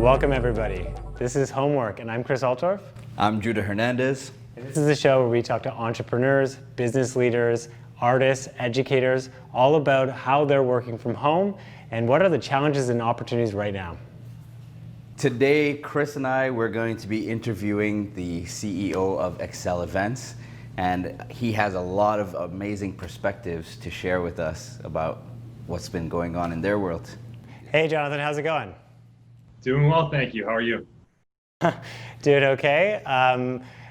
Welcome everybody. This is Homework and I'm Chris Altorf. I'm Judah Hernandez. And this is a show where we talk to entrepreneurs, business leaders, artists, educators, all about how they're working from home and what are the challenges and opportunities right now. Today, Chris and I, we're going to be interviewing the CEO of Accelevents, and he has a lot of amazing perspectives to share with us about what's been going on in their world. Hey Jonathan, how's it going? Doing well, thank you. How are you? Doing okay.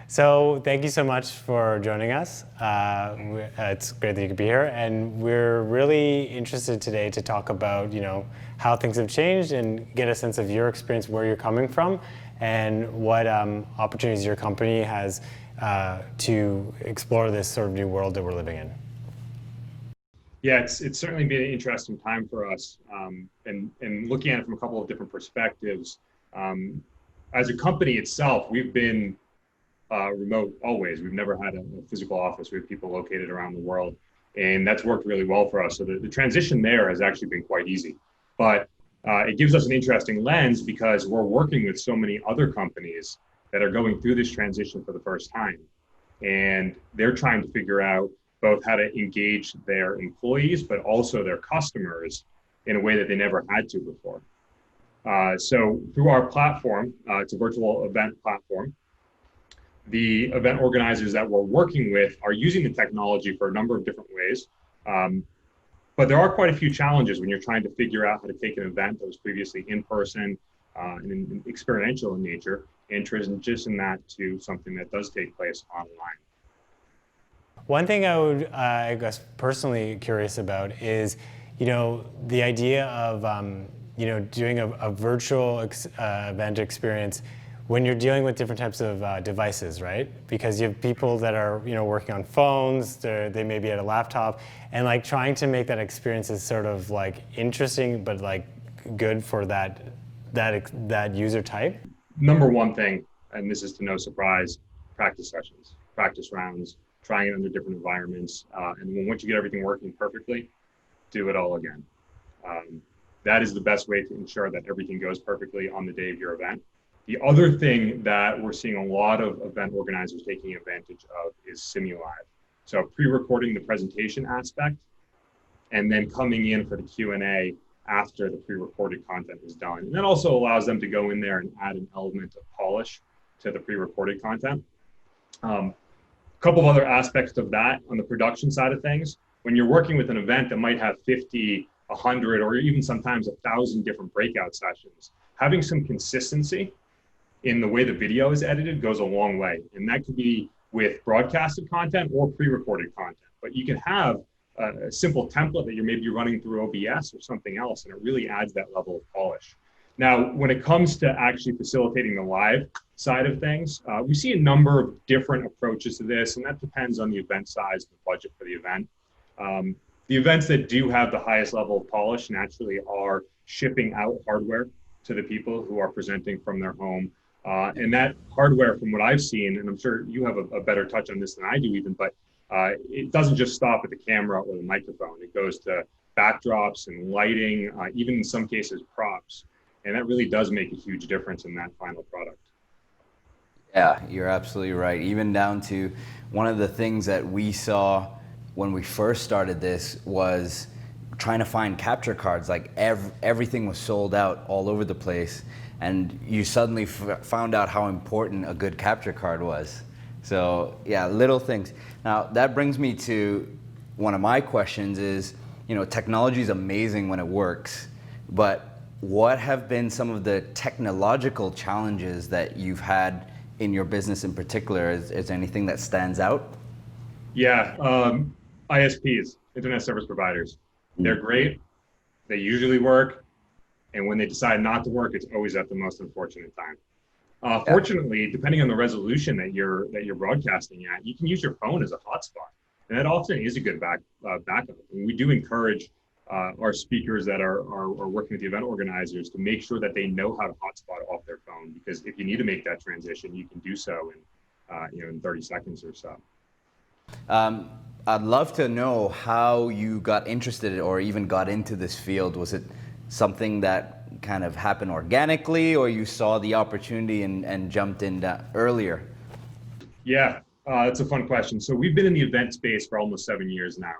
So thank you so much for joining us. It's great that you could be here, and we're really interested today to talk about, how things have changed and get a sense of your experience, where you're coming from, and what opportunities your company has to explore this sort of new world that we're living in. Yeah, it's certainly been an interesting time for us, and looking at it from a couple of different perspectives. As a company itself, we've been remote always. We've never had a physical office. We have people located around the world, and that's worked really well for us. So the transition there has actually been quite easy. But it gives us an interesting lens because we're working with so many other companies that are going through this transition for the first time. And they're trying to figure out both how to engage their employees, but also their customers in a way that they never had to before. So through our platform, it's a virtual event platform, the event organizers that we're working with are using the technology for a number of different ways. But there are quite a few challenges when you're trying to figure out how to take an event that was previously in person and experiential in nature and transition that to something that does take place online. One thing I would, I guess, personally curious about is, the idea of, doing a virtual event experience when you're dealing with different types of devices, right? Because you have people that are, working on phones, they may be at a laptop, and trying to make that experience is sort of interesting, but good for that user type. Number one thing, and this is to no surprise, practice sessions, practice rounds, trying it under different environments, and then once you get everything working perfectly, do it all again. That is the best way to ensure that everything goes perfectly on the day of your event. The other thing that we're seeing a lot of event organizers taking advantage of is Simulive. So pre-recording the presentation aspect and then coming in for the Q&A after the pre-recorded content is done. And that also allows them to go in there and add an element of polish to the pre-recorded content. A couple of other aspects of that on the production side of things. When you're working with an event that might have 50, 100, or even sometimes 1,000 different breakout sessions, having some consistency in the way the video is edited goes a long way. And that could be with broadcasted content or pre-recorded content. But you can have a simple template that you're maybe running through OBS or something else, and it really adds that level of polish. Now, when it comes to actually facilitating the live side of things, we see a number of different approaches to this, and that depends on the event size and the budget for the event. The events that do have the highest level of polish naturally are shipping out hardware to the people who are presenting from their home. And that hardware, from what I've seen, and I'm sure you have a better touch on this than I do even, but it doesn't just stop at the camera or the microphone. It goes to backdrops and lighting, even in some cases props. And that really does make a huge difference in that final product. Yeah, you're absolutely right. Even down to one of the things that we saw when we first started this was trying to find capture cards. Everything was sold out all over the place. And you suddenly found out how important a good capture card was. So yeah, little things. Now that brings me to one of my questions is, technology is amazing when it works, but what have been some of the technological challenges that you've had in your business in particular? Is there anything that stands out? Yeah, ISPs, internet service providers, they're great. They usually work. And when they decide not to work, it's always at the most unfortunate time. Fortunately, depending on the resolution that you're broadcasting at, you can use your phone as a hotspot, and that often is a good backup. And we do encourage our speakers that are working with the event organizers to make sure that they know how to hotspot off their phone, because if you need to make that transition, you can do so in 30 seconds or so. I'd love to know how you got interested or even got into this field. Was it something that kind of happened organically, or you saw the opportunity and jumped in earlier? Yeah, that's a fun question. So we've been in the event space for almost 7 years now.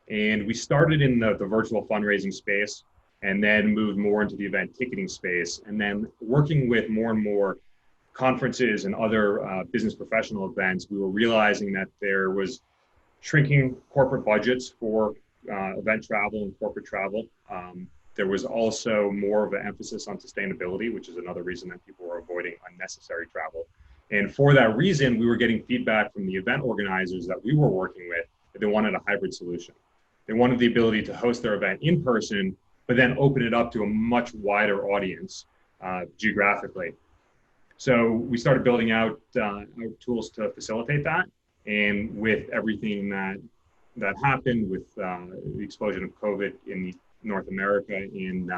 And we started in the virtual fundraising space and then moved more into the event ticketing space. And then working with more and more conferences and other business professional events, we were realizing that there was shrinking corporate budgets for event travel and corporate travel. There was also more of an emphasis on sustainability, which is another reason that people were avoiding unnecessary travel. And for that reason, we were getting feedback from the event organizers that we were working with that they wanted a hybrid solution. They wanted the ability to host their event in person, but then open it up to a much wider audience geographically. So we started building out tools to facilitate that. And with everything that happened with the explosion of COVID in North America in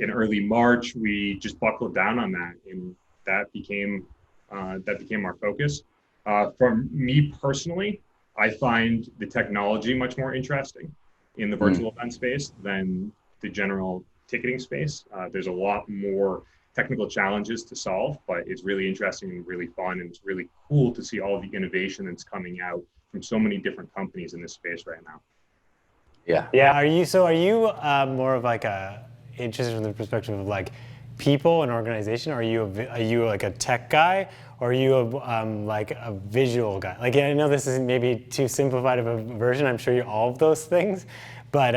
early March, we just buckled down on that, and that became our focus. For me personally, I find the technology much more interesting in the virtual event space than the general ticketing space. There's a lot more technical challenges to solve, but it's really interesting and really fun, and it's really cool to see all the innovation that's coming out from so many different companies in this space right now. Yeah. Yeah. Are you more of like interested from the perspective of like people and organization? Or are you like a tech guy, or are you like a visual guy? Like, I know this is maybe too simplified of a version. I'm sure you're all of those things, but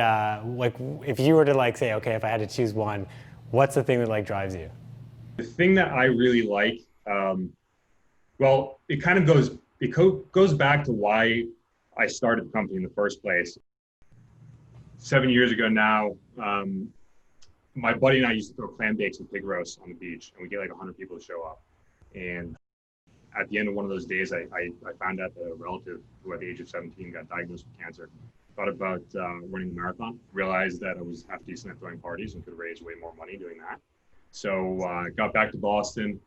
like if you were to like say, okay, if I had to choose one, what's the thing that like drives you? The thing that I really like, well, it kind of goes back to why I started the company in the first place. 7 years ago now, my buddy and I used to throw clam bakes and pig roasts on the beach, and we get like 100 people to show up. And at the end of one of those days, I found out that a relative who at the age of 17 got diagnosed with cancer. Thought about running a marathon, realized that I was half decent at throwing parties and could raise way more money doing that. So got back to Boston,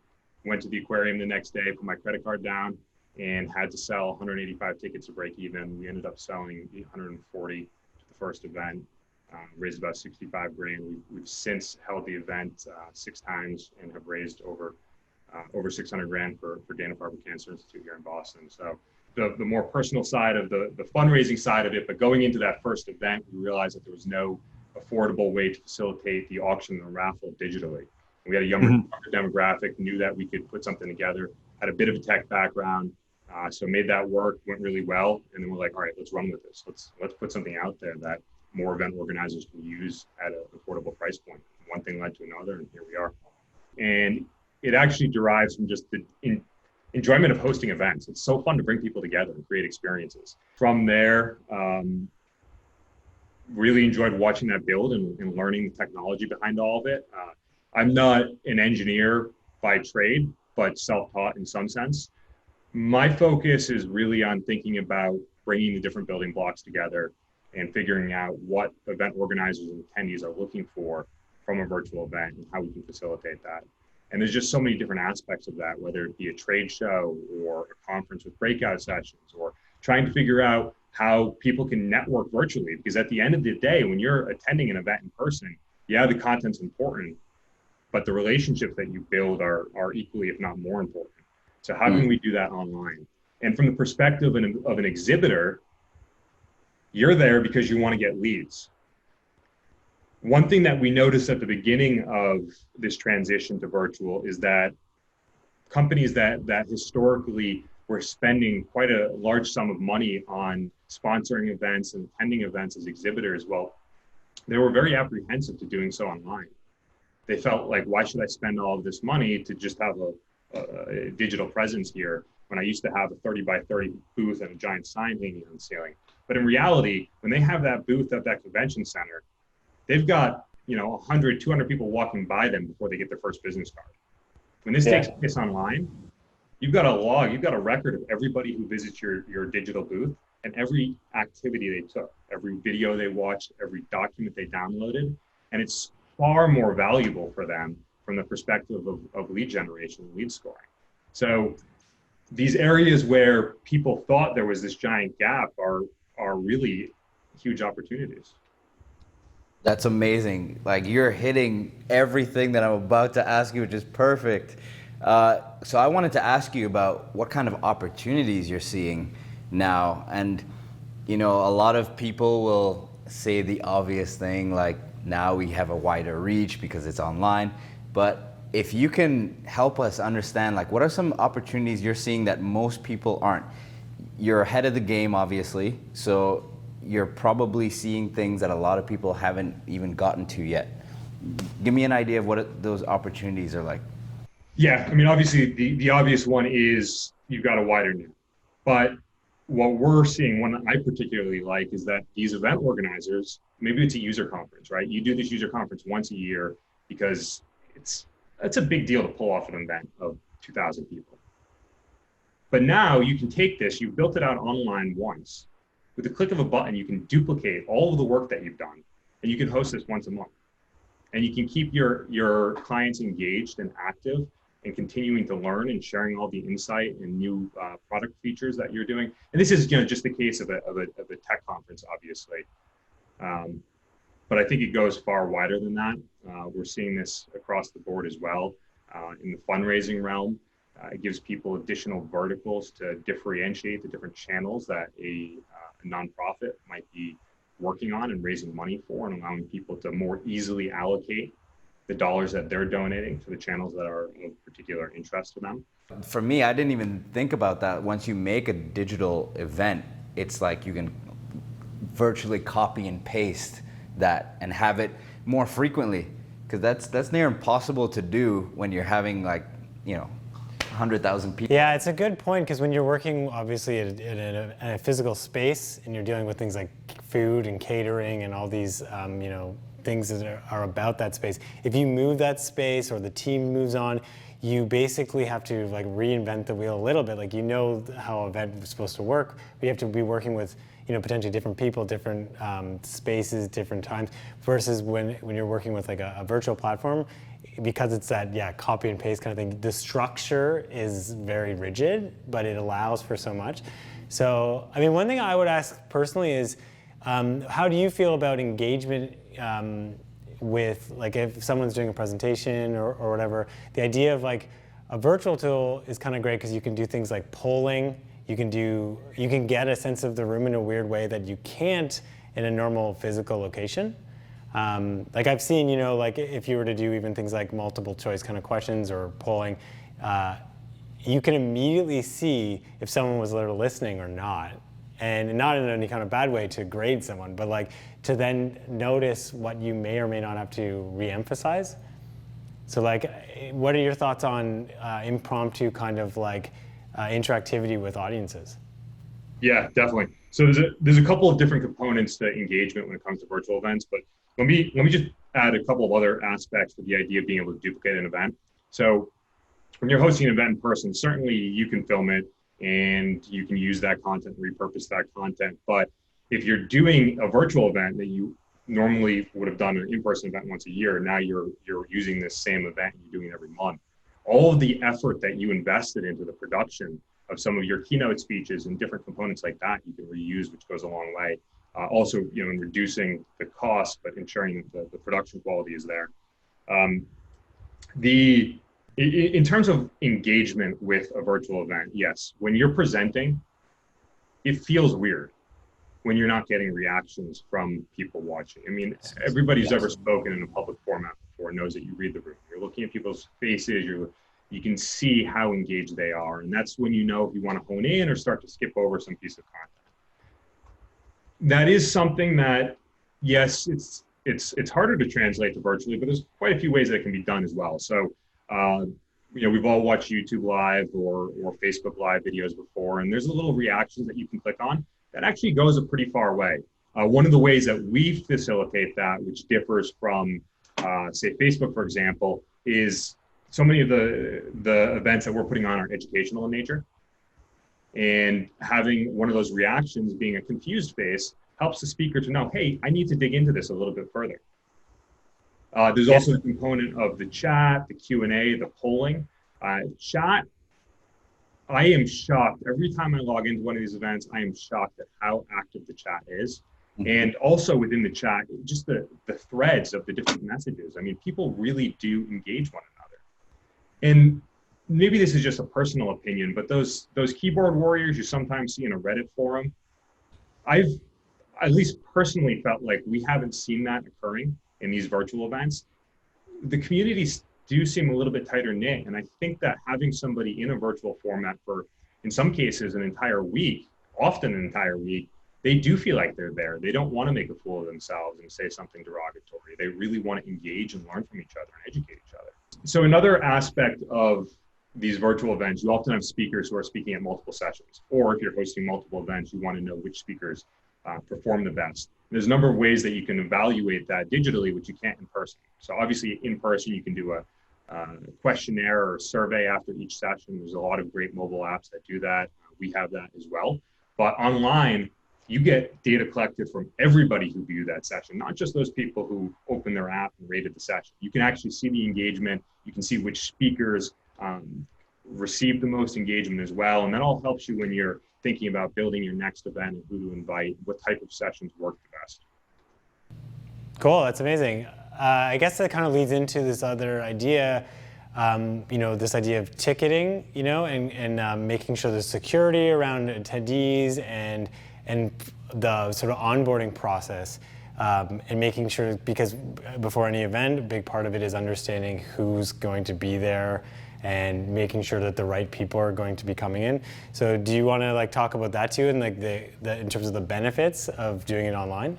went to the aquarium the next day, put my credit card down, and had to sell 185 tickets to break even. We ended up selling 840 to the first event, raised about 65 grand. We've since held the event 6 times and have raised over 600 grand for Dana-Farber Cancer Institute here in Boston. So the more personal side of the fundraising side of it, but going into that first event, we realized that there was no affordable way to facilitate the auction and the raffle digitally. We had a younger demographic, knew that we could put something together, had a bit of a tech background, so made that work, went really well, and then we're like, all right, let's run with this. Let's put something out there that more event organizers can use at an affordable price point. One thing led to another, and here we are. And it actually derives from just the enjoyment of hosting events. It's so fun to bring people together and create experiences. From there, really enjoyed watching that build and learning the technology behind all of it. I'm not an engineer by trade, but self-taught in some sense. My focus is really on thinking about bringing the different building blocks together and figuring out what event organizers and attendees are looking for from a virtual event and how we can facilitate that. And there's just so many different aspects of that, whether it be a trade show or a conference with breakout sessions, or trying to figure out how people can network virtually. Because at the end of the day, when you're attending an event in person, yeah, the content's important, but the relationships that you build are equally, if not more important. So how can we do that online? And from the perspective of an exhibitor, you're there because you want to get leads. One thing that we noticed at the beginning of this transition to virtual is that companies that historically were spending quite a large sum of money on sponsoring events and attending events as exhibitors, well, they were very apprehensive to doing so online. They felt like, why should I spend all of this money to just have a digital presence here when I used to have a 30 by 30 booth and a giant sign hanging on the ceiling? But in reality, when they have that booth at that convention center, they've got 100, 200 people walking by them before they get their first business card. When this takes place online, you've got a log, you've got a record of everybody who visits your digital booth and every activity they took, every video they watched, every document they downloaded, and it's far more valuable for them from the perspective of lead generation, lead scoring. So these areas where people thought there was this giant gap are really huge opportunities. That's amazing. Like you're hitting everything that I'm about to ask you, which is perfect. So I wanted to ask you about what kind of opportunities you're seeing now. And, you know, a lot of people will say the obvious thing, like now we have a wider reach because it's online. But if you can help us understand, like, what are some opportunities you're seeing that most people aren't? You're ahead of the game, obviously. So you're probably seeing things that a lot of people haven't even gotten to yet. Give me an idea of what those opportunities are like. Yeah, I mean, obviously, the obvious one is you've got a wider net. But what we're seeing, one that I particularly like, is that these event organizers, maybe it's a user conference, right? You do this user conference once a year because it's a big deal to pull off an event of 2,000 people. But now you can take this, you've built it out online once. With the click of a button, you can duplicate all of the work that you've done, and you can host this once a month. And you can keep your clients engaged and active and continuing to learn and sharing all the insight and new product features that you're doing. And this is just the case of a tech conference, obviously. But I think it goes far wider than that. We're seeing this across the board as well. In the fundraising realm, it gives people additional verticals to differentiate the different channels that a nonprofit might be working on and raising money for, and allowing people to more easily allocate the dollars that they're donating to the channels that are of particular interest to them. For me, I didn't even think about that. Once you make a digital event, it's like you can virtually copy and paste that and have it more frequently, because that's near impossible to do when you're having, like, you know, 100,000 people. Yeah, it's a good point, because when you're working obviously in a physical space and you're dealing with things like food and catering and all these things that are about that space, if you move that space or the team moves on, you basically have to like reinvent the wheel a little bit. Like, how an event is supposed to work, but you have to be working with potentially different people, different spaces, different times, versus when you're working with like a virtual platform, because it's that copy and paste kind of thing. The structure is very rigid, but it allows for so much. So I mean, one thing I would ask personally is, how do you feel about engagement with, like, if someone's doing a presentation or whatever? The idea of like a virtual tool is kind of great because you can do things like polling. You can get a sense of the room in a weird way that you can't in a normal physical location. Like I've seen, like if you were to do even things like multiple choice kind of questions or polling, you can immediately see if someone was literally listening or not. And not in any kind of bad way to grade someone, but like to then notice what you may or may not have to re-emphasize. So like, what are your thoughts on impromptu kind of like interactivity with audiences? Yeah, definitely. So there's a couple of different components to engagement when it comes to virtual events, but let me just add a couple of other aspects to the idea of being able to duplicate an event. So when you're hosting an event in person, certainly you can film it and you can use that content, repurpose that content. But if you're doing a virtual event that you normally would have done an in-person event once a year, now you're using this same event and you're doing it every month. All of the effort that you invested into the production of some of your keynote speeches and different components like that, you can reuse, which goes a long way. Also, in reducing the cost, but ensuring that the production quality is there. In terms of engagement with a virtual event, yes, when you're presenting, it feels weird when you're not getting reactions from people watching. I mean, everybody who's ever spoken in a public format before knows that you read the room. You're looking at people's faces, you can see how engaged they are. And that's when you know if you want to hone in or start to skip over some piece of content. That is something that, yes, it's harder to translate to virtually, but there's quite a few ways that it can be done as well. So, we've all watched YouTube Live or Facebook Live videos before, and there's a little reactions that you can click on that actually goes a pretty far way. One of the ways that we facilitate that, which differs from, say, Facebook, for example, is so many of the events that we're putting on are educational in nature. And having one of those reactions being a confused face helps the speaker to know, hey, I need to dig into this a little bit further. There's also a component of the chat, the Q&A, the polling. Chat, I am shocked. Every time I log into one of these events, I am shocked at how active the chat is. And also within the chat, just the threads of the different messages. I mean, people really do engage one another. And maybe this is just a personal opinion, but those keyboard warriors you sometimes see in a Reddit forum, I've at least personally felt like we haven't seen that occurring in these virtual events. The communities do seem a little bit tighter knit, and I think that having somebody in a virtual format for, in some cases, an entire week, often an entire week, they do feel like they're there. They don't want to make a fool of themselves and say something derogatory. They really want to engage and learn from each other and educate each other. So another aspect of these virtual events, you often have speakers who are speaking at multiple sessions, or if you're hosting multiple events, you want to know which speakers perform the best. There's a number of ways that you can evaluate that digitally, which you can't in person. So obviously in person, you can do a questionnaire or survey after each session. There's a lot of great mobile apps that do that. We have that as well. But online, you get data collected from everybody who viewed that session, not just those people who opened their app and rated the session. You can actually see the engagement. You can see which speakers receive the most engagement as well. And that all helps you when you're thinking about building your next event and who to invite, what type of sessions work the best. Cool, that's amazing. I guess that kind of leads into this other idea, this idea of ticketing, and making sure there's security around attendees and the sort of onboarding process, and making sure, because before any event, a big part of it is understanding who's going to be there and making sure that the right people are going to be coming in. So do you want to talk about that too, and in terms of the benefits of doing it online?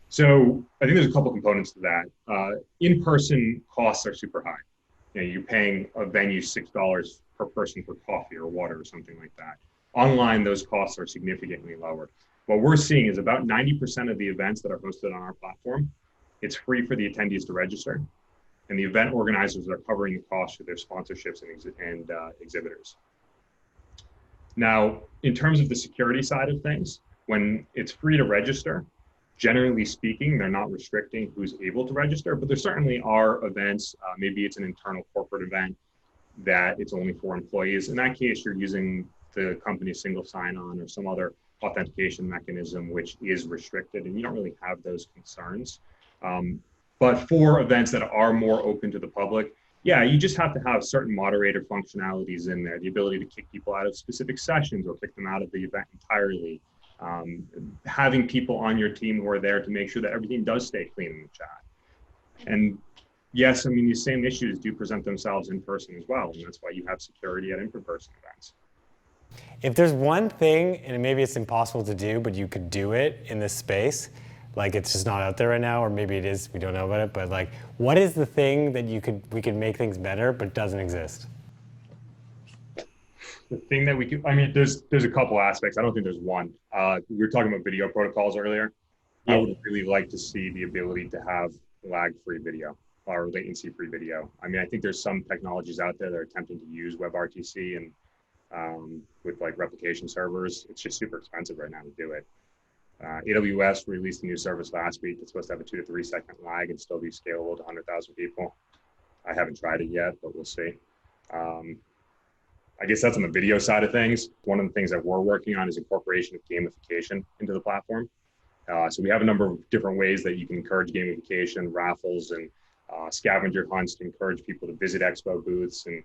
So I think there's a couple components to that. In-person costs are super high. You're paying a venue $6 per person for coffee or water or something like that. Online, those costs are significantly lower. What we're seeing is about 90% of the events that are hosted on our platform, it's free for the attendees to register, and the event organizers are covering the cost of their sponsorships and exhibitors. Now, in terms of the security side of things, when it's free to register, generally speaking, they're not restricting who's able to register, but there certainly are events, maybe it's an internal corporate event that it's only for employees. In that case, you're using the company's single sign-on or some other authentication mechanism, which is restricted, and you don't really have those concerns. But for events that are more open to the public, yeah, you just have to have certain moderator functionalities in there, the ability to kick people out of specific sessions or kick them out of the event entirely. Having people on your team who are there to make sure that everything does stay clean in the chat. And yes, I mean, these same issues do present themselves in person as well, and that's why you have security at in-person events. If there's one thing, and maybe it's impossible to do, but you could do it in this space, it's just not out there right now, or maybe it is, we don't know about it, but what is the thing that we could make things better, but doesn't exist? The thing that we could, there's a couple aspects. I don't think there's one. We were talking about video protocols earlier. I would really like to see the ability to have lag-free video or latency-free video. I think there's some technologies out there that are attempting to use WebRTC and with replication servers. It's just super expensive right now to do it. AWS released a new service last week. It's supposed to have a 2 to 3 second lag and still be scalable to 100,000 people. I haven't tried it yet, but we'll see. I guess that's on the video side of things. One of the things that we're working on is incorporation of gamification into the platform. So we have a number of different ways that you can encourage gamification, raffles, and scavenger hunts to encourage people to visit expo booths and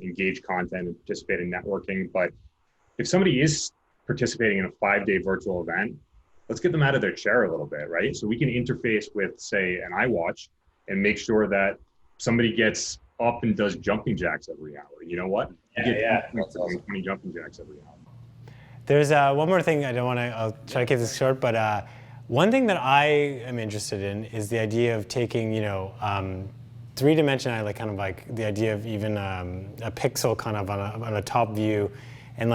engage content and participate in networking. But if somebody is participating in a 5-day virtual event, let's get them out of their chair a little bit, right? So we can interface with, say, an iWatch and make sure that somebody gets up and does jumping jacks every hour. You know what? Yeah. 20 jumping jacks every hour. There's one more thing I'll try to keep this short, but one thing that I am interested in is the idea of taking, three-dimensionality, the idea of even a pixel kind of on a top view. And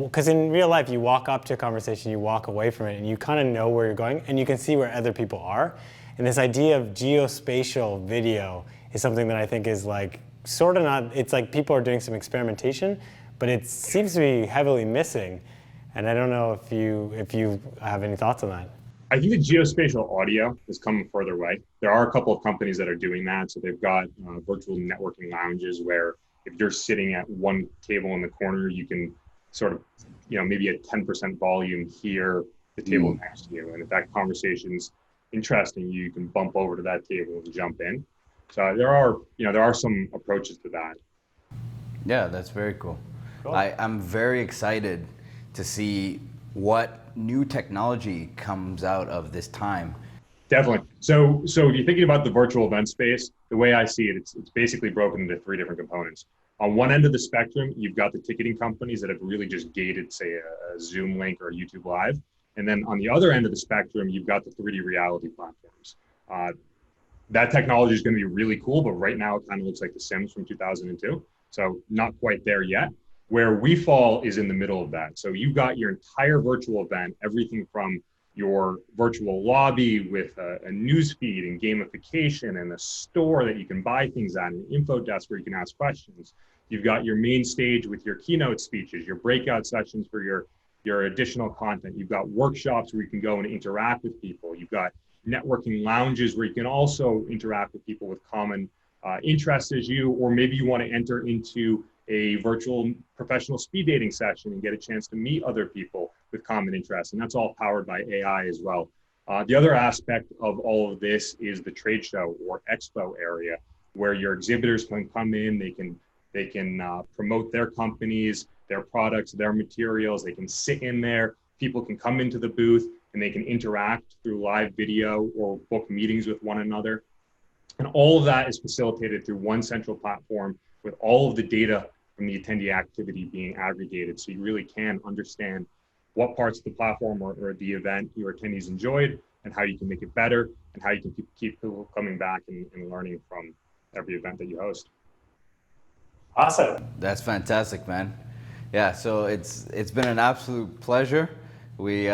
because in real life, you walk up to a conversation, you walk away from it, and you kind of know where you're going, and you can see where other people are. And this idea of geospatial video is something that I think is sort of not, it's people are doing some experimentation, but it seems to be heavily missing. And I don't know if you have any thoughts on that. I think the geospatial audio is coming further away. There are a couple of companies that are doing that. So they've got virtual networking lounges where if you're sitting at one table in the corner, you can sort of, maybe at 10% volume hear the table next to you. And if that conversation's interesting, you can bump over to that table and jump in. So there are some approaches to that. Yeah, that's very cool. Cool. I'm very excited to see what new technology comes out of this time. Definitely. So if you're thinking about the virtual event space, the way I see it, it's basically broken into three different components. On one end of the spectrum, you've got the ticketing companies that have really just gated, say, a Zoom link or a YouTube Live. And then on the other end of the spectrum, you've got the 3D reality platforms. That technology is going to be really cool, but right now it kind of looks like The Sims from 2002. So not quite there yet. Where we fall is in the middle of that. So you've got your entire virtual event, everything from your virtual lobby with a news feed and gamification and a store that you can buy things at, an info desk where you can ask questions. You've got your main stage with your keynote speeches, your breakout sessions for your additional content. You've got workshops where you can go and interact with people. You've got networking lounges where you can also interact with people with common interests as you, or maybe you want to enter into a virtual professional speed dating session and get a chance to meet other people with common interests. And that's all powered by AI as well. The other aspect of all of this is the trade show or expo area, where your exhibitors can come in, they can promote their companies, their products, their materials. They can sit in there. People can come into the booth and they can interact through live video or book meetings with one another. And all of that is facilitated through one central platform with all of the data from the attendee activity being aggregated. So you really can understand what parts of the platform or the event your attendees enjoyed and how you can make it better and how you can keep people coming back and learning from every event that you host. Awesome. That's fantastic, man. Yeah, so it's been an absolute pleasure. We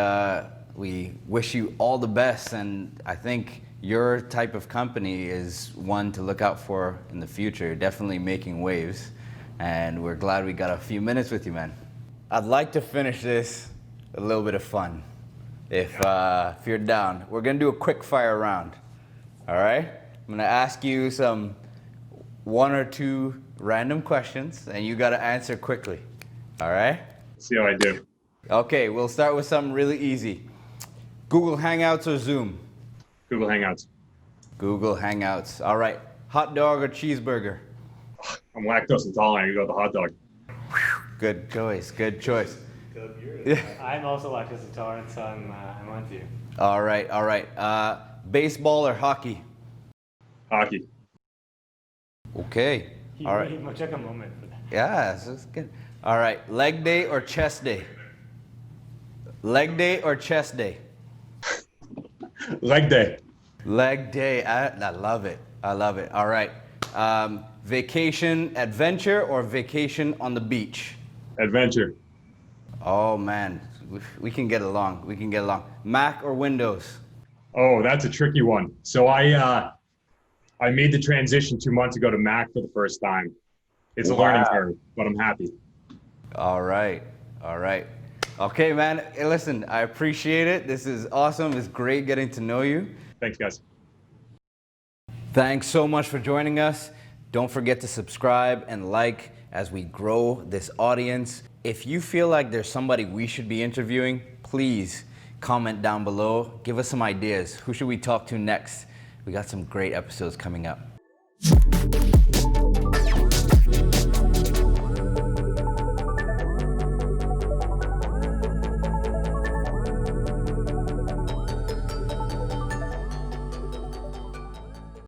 wish you all the best, and I think your type of company is one to look out for in the future. You're definitely making waves, and we're glad we got a few minutes with you, man. I'd like to finish this a little bit of fun, if you're down. We're gonna do a quick fire round, all right? I'm gonna ask you some 1 or 2 random questions, and you gotta answer quickly, all right? Let's see how I do. Okay, we'll start with something really easy. Google Hangouts or Zoom? Google Hangouts. Google Hangouts. All right. Hot dog or cheeseburger? I'm lactose intolerant. I go with the hot dog. Good choice. Good choice. I'm also lactose intolerant, so I'm with you. All right. All right. Baseball or hockey? Hockey. Okay. All right. You took a moment for that. Yeah, that's good. All right. Leg day or chest day? Leg day or chest day? Leg day. Leg day. I love it. I love it. All right. Vacation adventure or vacation on the beach? Adventure. Oh man, we can get along. We can get along. Mac or Windows? Oh, that's a tricky one. So I made the transition 2 months ago to Mac for the first time. It's a learning curve, but I'm happy. All right. All right. Okay, man. Hey, listen, I appreciate it. This is awesome. It's great getting to know you. Thanks, guys. Thanks so much for joining us. Don't forget to subscribe and like as we grow this audience. If you feel like there's somebody we should be interviewing, please comment down below. Give us some ideas. Who should we talk to next? We got some great episodes coming up.